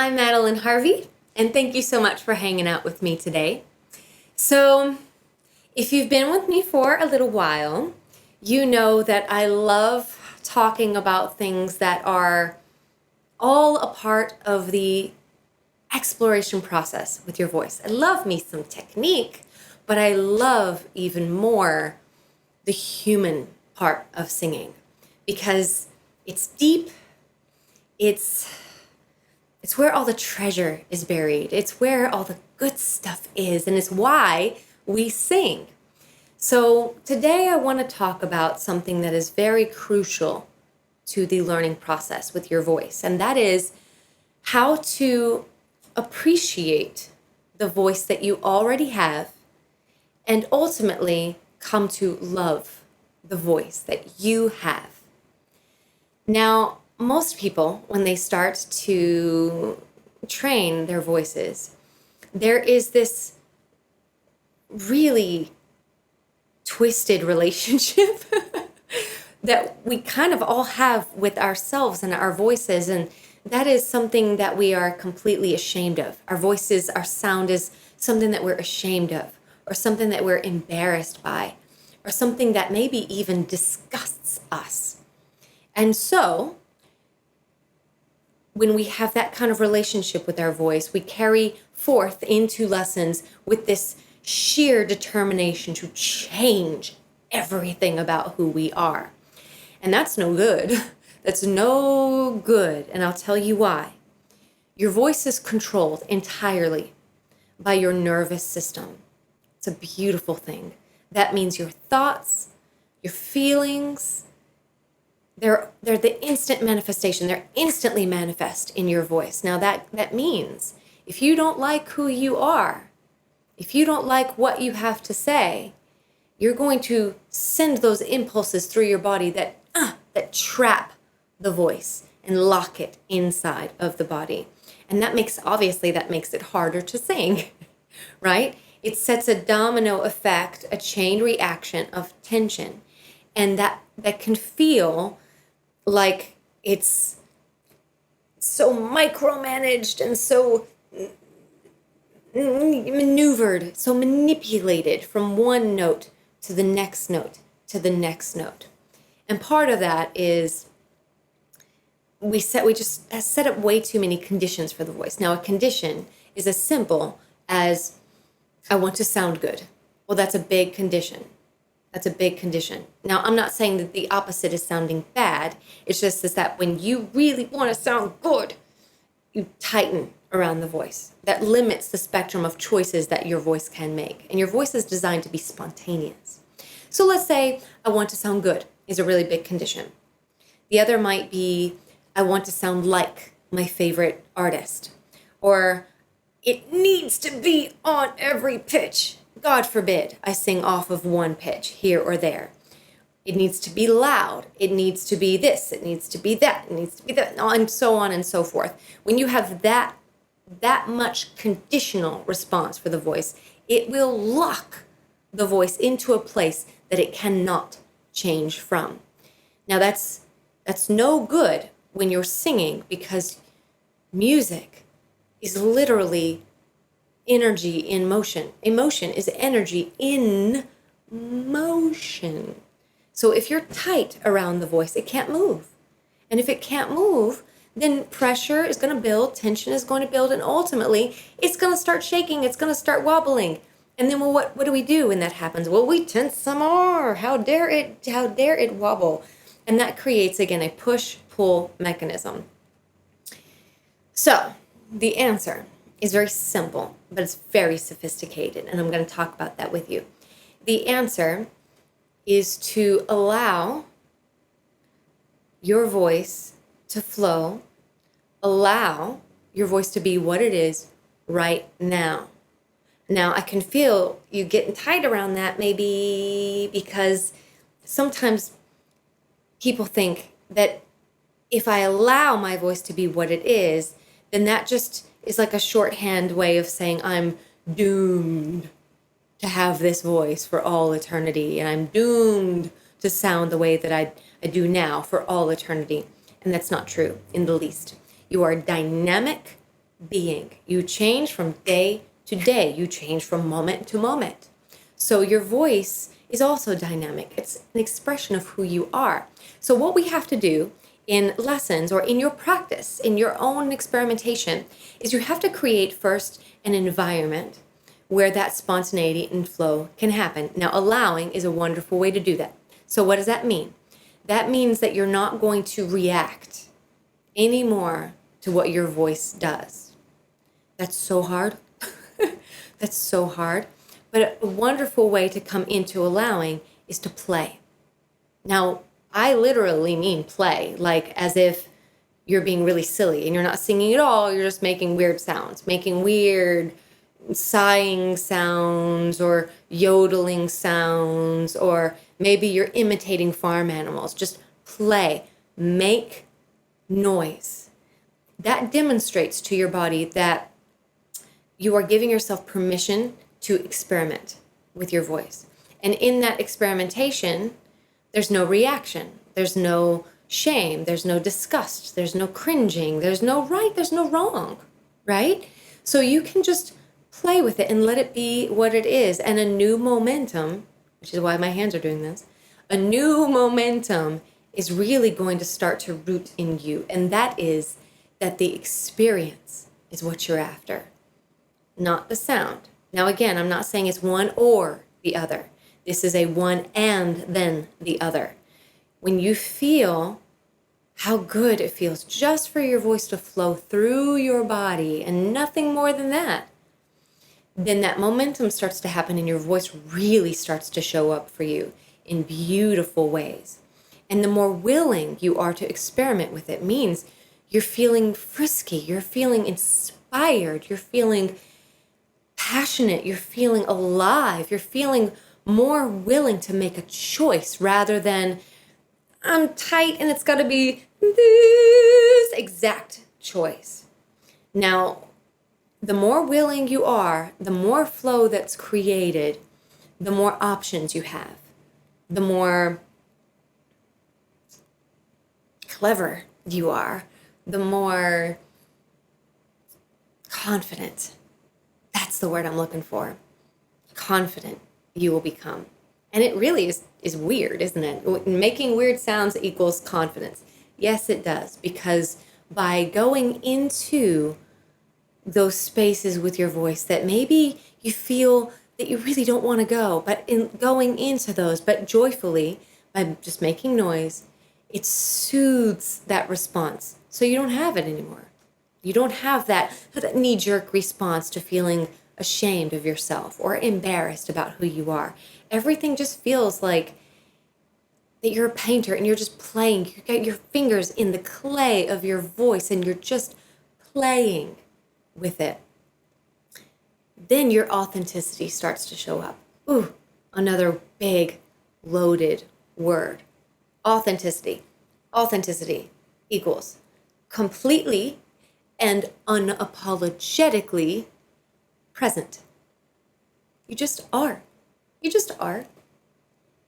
I'm Madeline Harvey, and thank you so much for hanging out with me today. So, if you've been with me for a little while, you know that I love talking about things that are all a part of the exploration process with your voice. I love me some technique, but I love even more the human part of singing because it's deep, it's where all the treasure is buried. It's where all the good stuff is, and it's why we sing. So today I want to talk about something that is very crucial to the learning process with your voice, and that is how to appreciate the voice that you already have and ultimately come to love the voice that you have. Now, most people, when they start to train their voices, there is this really twisted relationship that we kind of all have with ourselves and our voices. And that is something that we are completely ashamed of. Our voices, our sound is something that we're ashamed of, or something that we're embarrassed by, or something that maybe even disgusts us. And so, when we have that kind of relationship with our voice, we carry forth into lessons with this sheer determination to change everything about who we are. And that's no good. That's no good. And I'll tell you why. Your voice is controlled entirely by your nervous system. It's a beautiful thing. That means your thoughts, your feelings, they're the instant manifestation. They're instantly manifest in your voice. Now that means if you don't like who you are, if you don't like what you have to say, you're going to send those impulses through your body that trap the voice and lock it inside of the body. And that makes it harder to sing, right? It sets a domino effect, a chain reaction of tension. And that can feel like it's so micromanaged and so maneuvered, so manipulated from one note to the next note to the next note. And part of that is we just set up way too many conditions for the voice. Now, a condition is as simple as I want to sound good. Well, that's a big condition. That's a big condition. Now, I'm not saying that the opposite is sounding bad. It's just that when you really want to sound good, you tighten around the voice. That limits the spectrum of choices that your voice can make. And your voice is designed to be spontaneous. So let's say I want to sound good is a really big condition. The other might be I want to sound like my favorite artist. Or it needs to be on every pitch. God forbid I sing off of one pitch here or there. It needs to be loud. It needs to be this. It needs to be that. It needs to be that. And so on and so forth. When you have that much conditional response for the voice, it will lock the voice into a place that it cannot change from. Now that's no good when you're singing because music is literally energy in motion. Emotion is energy in motion. So if you're tight around the voice, it can't move. And if it can't move, then pressure is going to build, tension is going to build, and ultimately it's going to start shaking, it's going to start wobbling. And then what do we do when that happens? Well, we tense some more. How dare it wobble? And that creates, again, a push-pull mechanism. So the answer is very simple, but it's very sophisticated, and I'm going to talk about that with you. The answer is to allow your voice to flow, allow your voice to be what it is right now. Now, I can feel you getting tight around that maybe because sometimes people think that if I allow my voice to be what it is, then that just is like a shorthand way of saying I'm doomed to have this voice for all eternity, and I'm doomed to sound the way that I do now for all eternity. And that's not true in the least. You are dynamic, being. You change from day to day. You change from moment to moment. So your voice is also dynamic. It's an expression of who you are. So what we have to do in lessons or in your practice, in your own experimentation, is you have to create first an environment where that spontaneity and flow can happen. Now, allowing is a wonderful way to do that. So what does that mean? That means that you're not going to react anymore to what your voice does. That's so hard. That's so hard. But a wonderful way to come into allowing is to play. Now, I literally mean play, like as if you're being really silly and you're not singing at all. You're just making weird sounds, making weird sighing sounds or yodeling sounds, or maybe you're imitating farm animals. Just play, make noise. That demonstrates to your body that you are giving yourself permission to experiment with your voice. And in that experimentation, there's no reaction. There's no shame. There's no disgust. There's no cringing. There's no right. There's no wrong, right? So you can just play with it and let it be what it is. And a new momentum, which is why my hands are doing this, a new momentum is really going to start to root in you. And that is that the experience is what you're after, not the sound. Now, again, I'm not saying it's one or the other. This is a one and then the other. When you feel how good it feels just for your voice to flow through your body and nothing more than that, then that momentum starts to happen and your voice really starts to show up for you in beautiful ways. And the more willing you are to experiment with it means you're feeling frisky, you're feeling inspired, you're feeling passionate, you're feeling alive, you're feeling more willing to make a choice rather than I'm tight and it's got to be this exact choice. Now, the more willing you are, the more flow that's created, the more options you have, the more clever you are, the more confident. That's the word I'm looking for. Confident you will become. And it really is weird, isn't it? Making weird sounds equals confidence. Yes, it does. Because by going into those spaces with your voice that maybe you feel that you really don't want to go, but in going into those, but joyfully, by just making noise, it soothes that response. So you don't have it anymore. You don't have that knee-jerk response to feeling ashamed of yourself or embarrassed about who you are. Everything just feels like that you're a painter and you're just playing. You get your fingers in the clay of your voice and you're just playing with it. Then your authenticity starts to show up. Ooh, another big loaded word. Authenticity. Authenticity equals completely and unapologetically present. You just are. You just are.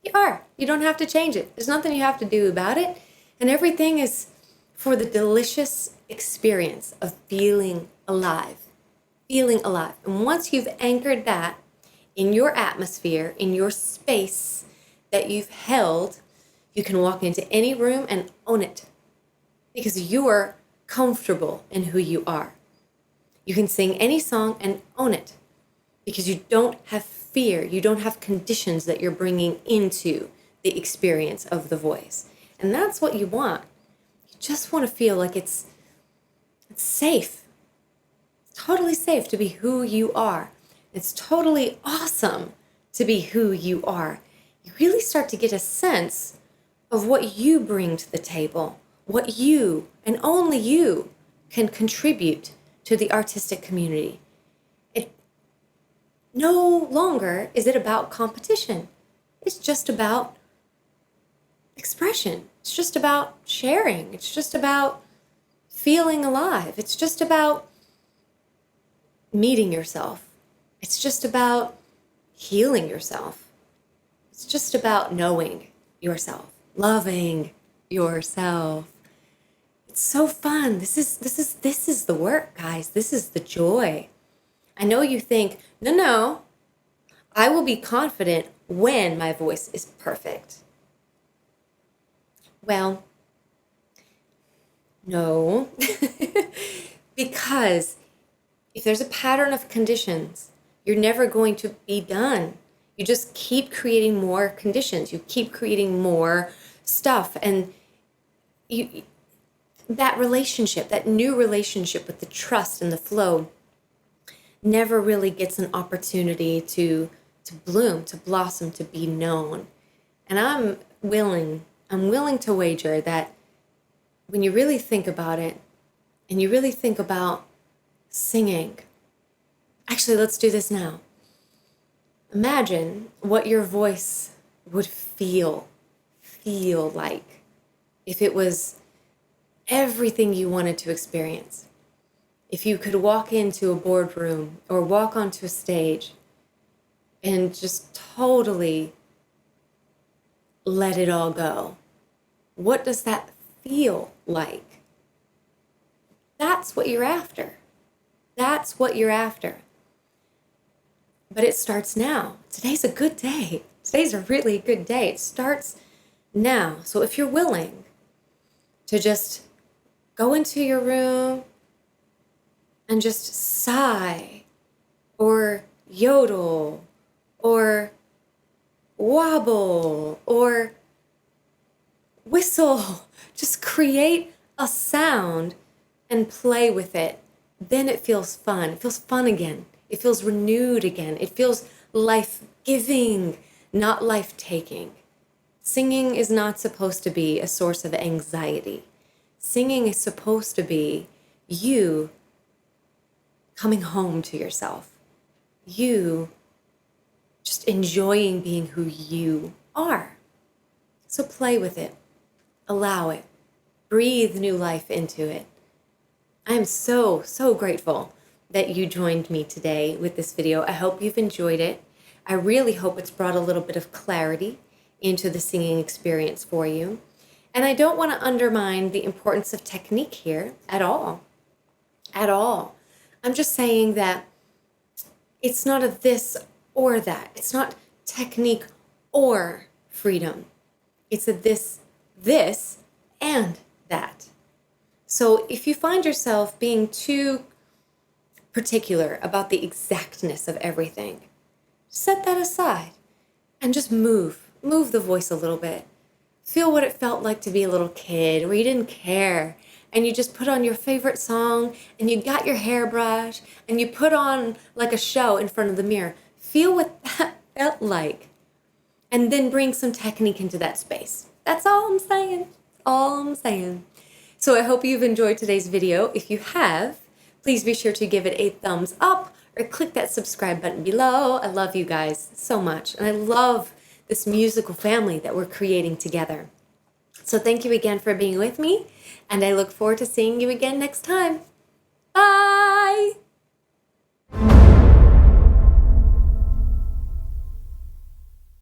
You are. You don't have to change it. There's nothing you have to do about it. And everything is for the delicious experience of feeling alive. Feeling alive. And once you've anchored that in your atmosphere, in your space that you've held, you can walk into any room and own it because you are comfortable in who you are. You can sing any song and own it because you don't have fear. You don't have conditions that you're bringing into the experience of the voice. And that's what you want. You just want to feel like it's safe. It's totally safe to be who you are. It's totally awesome to be who you are. You really start to get a sense of what you bring to the table, what you and only you can contribute to the artistic community. It no longer is it about competition. It's just about expression. It's just about sharing. It's just about feeling alive. It's just about meeting yourself. It's just about healing yourself. It's just about knowing yourself, loving yourself. It's so fun. This is the work, guys. This is the joy. I know you think, no, I will be confident when my voice is perfect. Well, no, because if there's a pattern of conditions, you're never going to be done. You just keep creating more conditions. You keep creating more stuff. And that relationship, that new relationship with the trust and the flow never really gets an opportunity to bloom, to blossom, to be known. And I'm willing to wager that when you really think about it, and you really think about singing, actually, let's do this now. Imagine what your voice would feel like if it was everything you wanted to experience. If you could walk into a boardroom or walk onto a stage and just totally let it all go. What does that feel like? That's what you're after. That's what you're after. But it starts now. Today's a good day. Today's a really good day. It starts now. So if you're willing to just go into your room and just sigh or yodel or wobble or whistle, just create a sound and play with it, then it feels fun. It feels fun again. It feels renewed again. It feels life-giving, not life-taking. Singing is not supposed to be a source of anxiety. Singing is supposed to be you coming home to yourself. You just enjoying being who you are. So play with it. Allow it. Breathe new life into it. I'm so grateful that you joined me today with this video. I hope you've enjoyed it. I really hope it's brought a little bit of clarity into the singing experience for you. And I don't want to undermine the importance of technique here at all. At all. I'm just saying that it's not a this or that. It's not technique or freedom. It's a this, and that. So if you find yourself being too particular about the exactness of everything, set that aside and just move the voice a little bit. Feel what it felt like to be a little kid where you didn't care and you just put on your favorite song and you got your hairbrush and you put on like a show in front of the mirror. Feel what that felt like and then bring some technique into that space. That's all I'm saying. All I'm saying. So I hope you've enjoyed today's video. If you have, please be sure to give it a thumbs up or click that subscribe button below. I love you guys so much. And I love this musical family that we're creating together. So thank you again for being with me. And I look forward to seeing you again next time. Bye.